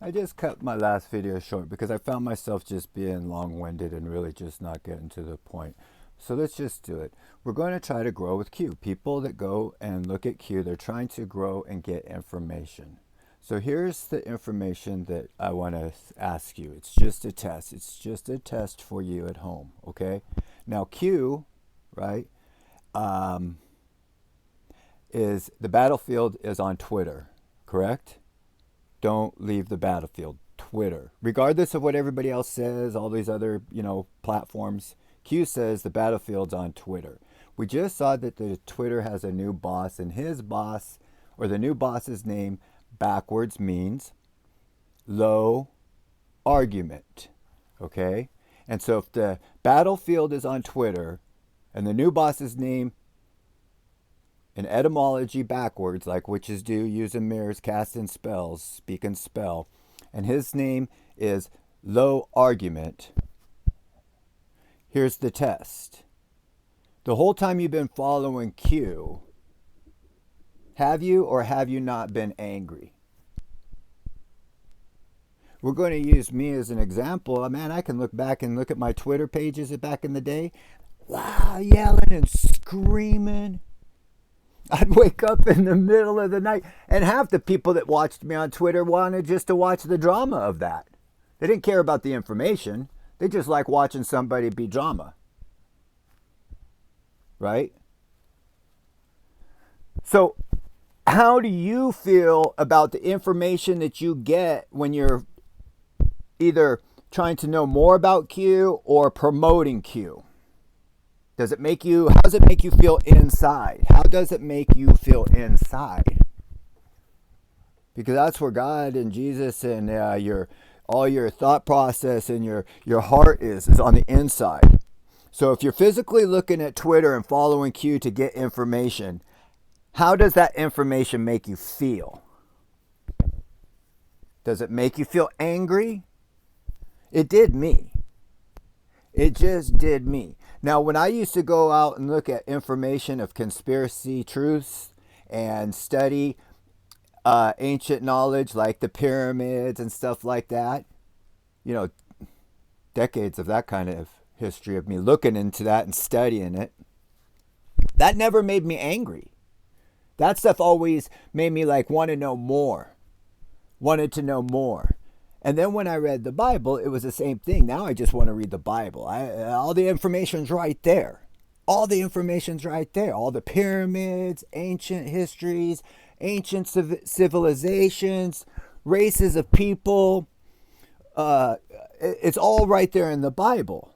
I just cut my last video short because I found myself just being long-winded and really just not getting to the point. So let's just do it. We're going to try to grow with Q. People that go and look at Q, they're trying to grow and get information. So here's the information that I want to ask you. It's just a test. It's just a test for you at home, okay? Now Q, right, um, is the battlefield is on Twitter, correct? Don't leave the battlefield. Twitter. Regardless of what everybody else says, all these other, platforms, Q says the battlefield's on Twitter. We just saw that the Twitter has a new boss, and his boss, or the new boss's name, backwards means low argument. Okay? And so if the battlefield is on Twitter, and the new boss's name in etymology backwards, like witches do, using mirrors, casting spells, speak and spell, and his name is low argument. Here's the test. The whole time you've been following Q, have you or have you not been angry? We're going to use me as an example. Man, I can look back and look at my Twitter pages back in the day. Wow, yelling and screaming. I'd wake up in the middle of the night, and half the people that watched me on Twitter wanted just to watch the drama of that. They didn't care about the information. They just like watching somebody be drama. Right? So, how do you feel about the information that you get when you're either trying to know more about Q or promoting Q? How does it make you feel inside? How does it make you feel inside? Because that's where God and Jesus and all your thought process and your heart is on the inside. So if you're physically looking at Twitter and following Q to get information, how does that information make you feel? Does it make you feel angry? It did me. It just did me. Now, when I used to go out and look at information of conspiracy truths and study ancient knowledge like the pyramids and stuff like that, you know, decades of that kind of history of me looking into that and studying it, that never made me angry. That stuff always made me like want to know more, wanted to know more. And then when I read the Bible, it was the same thing. Now I just want to read the Bible. All the information's right there. All the information's right there. All the pyramids, ancient histories, ancient civilizations, races of people. It's all right there in the Bible.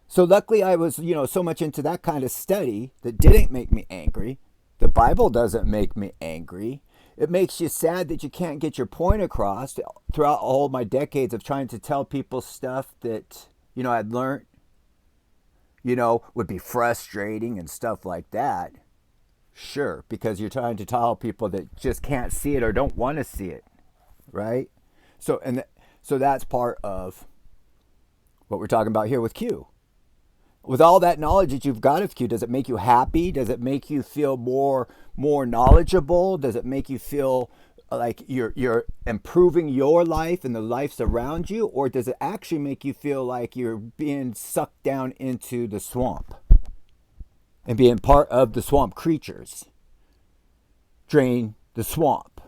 So luckily I was, so much into that kind of study that didn't make me angry. The Bible doesn't make me angry. It makes you sad that you can't get your point across. Throughout all my decades of trying to tell people stuff that, I'd learned, would be frustrating and stuff like that. Sure, because you're trying to tell people that just can't see it or don't want to see it, right? So that's part of what we're talking about here with Q. With all that knowledge that you've got of Q, does it make you happy? Does it make you feel more knowledgeable? Does it make you feel like you're improving your life and the lives around you? Or does it actually make you feel like you're being sucked down into the swamp and being part of the swamp creatures? Drain the swamp.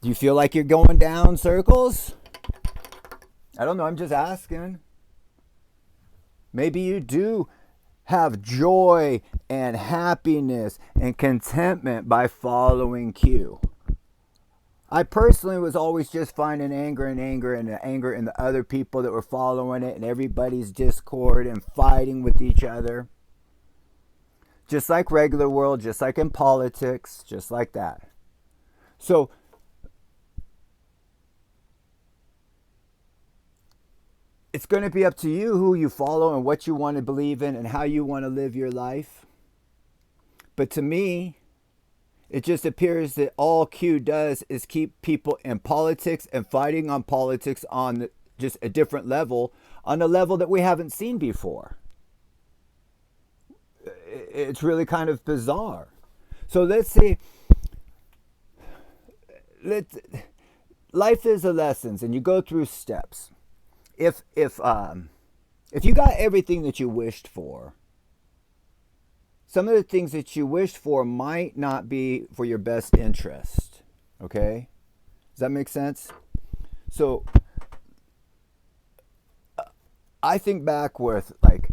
Do you feel like you're going down circles? I don't know, I'm just asking. Maybe you do have joy and happiness and contentment by following Q. I personally was always just finding anger and anger and anger in the other people that were following it and everybody's discord and fighting with each other. Just like regular world, just like in politics, just like that. So it's going to be up to you who you follow and what you want to believe in and how you want to live your life. But to me, it just appears that all Q does is keep people in politics and fighting on politics on just a different level, on a level that we haven't seen before. It's really kind of bizarre. So let's see. life is a lessons, and you go through steps. If you got everything that you wished for, some of the things that you wished for might not be for your best interest. Okay? Does that make sense? So I think back with like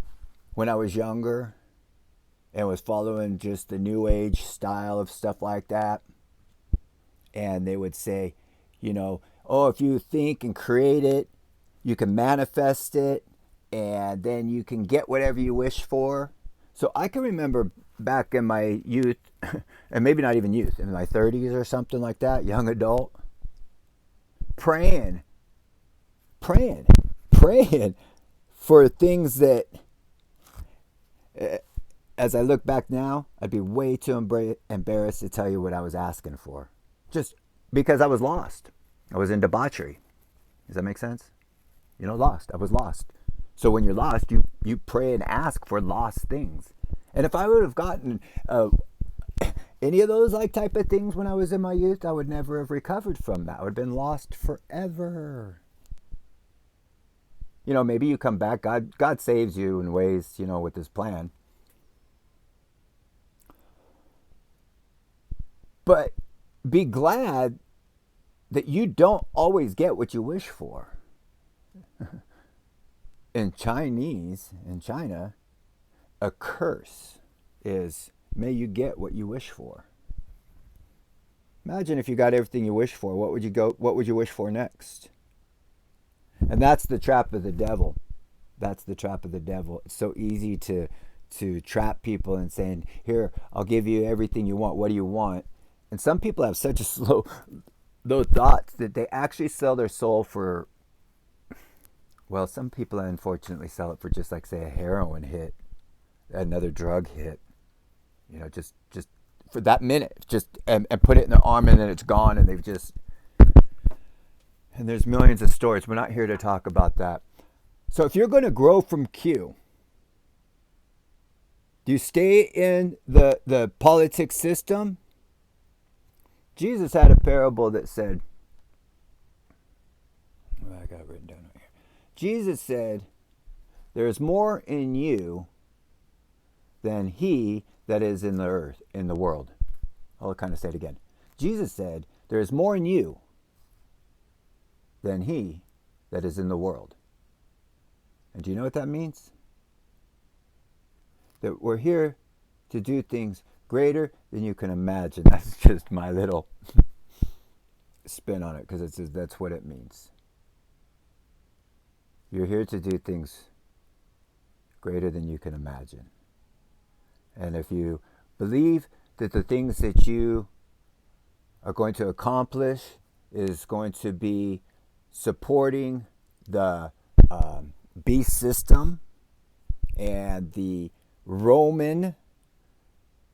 when I was younger and was following just the new age style of stuff like that. And they would say, oh, if you think and create it, you can manifest it, and then you can get whatever you wish for. So I can remember back in my youth, and maybe not even youth, in my 30s or something like that, young adult, praying for things that, as I look back now, I'd be way too embarrassed to tell you what I was asking for. Just because I was lost. I was in debauchery. Does that make sense? Lost. I was lost. So when you're lost, you pray and ask for lost things. And if I would have gotten any of those like type of things when I was in my youth, I would never have recovered from that. I would have been lost forever. Maybe you come back. God saves you in ways, with his plan. But be glad that you don't always get what you wish for. In China, a curse is, may you get what you wish for. Imagine if you got everything you wish for, what would you wish for next? And that's the trap of the devil. That's the trap of the devil. It's so easy to trap people and saying, here, I'll give you everything you want. What do you want? And some people have such a low thoughts that they actually sell their soul for, well, some people unfortunately sell it for just like, say, a heroin hit, another drug hit, just for that minute, and put it in their arm and then it's gone, and and there's millions of stories. We're not here to talk about that. So if you're going to grow from Q, do you stay in the politics system? Jesus had a parable that said, I got it written down right here. Jesus said, there is more in you than he that is in the earth, in the world. I'll kind of say it again. Jesus said, there is more in you than he that is in the world. And do you know what that means? That we're here to do things greater than you can imagine. That's just my little spin on it, because that's what it means. You're here to do things greater than you can imagine. And if you believe that the things that you are going to accomplish is going to be supporting the beast system and the Roman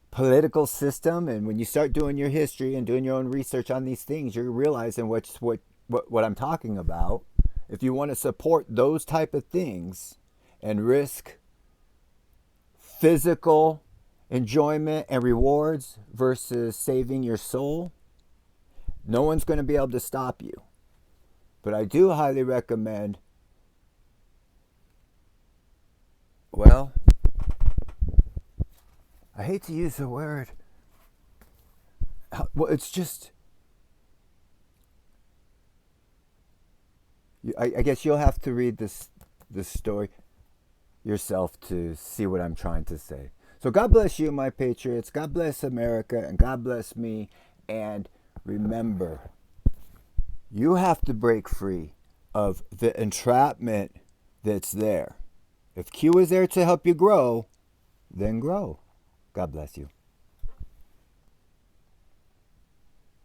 political system, and when you start doing your history and doing your own research on these things, you're realizing what I'm talking about. If you want to support those type of things and risk physical enjoyment and rewards versus saving your soul, no one's going to be able to stop you. But I do highly recommend, well, I hate to use the word. Well, it's just, I guess you'll have to read this story yourself to see what I'm trying to say. So God bless you, my patriots. God bless America, and God bless me. And remember, you have to break free of the entrapment that's there. If Q is there to help you grow, then grow. God bless you.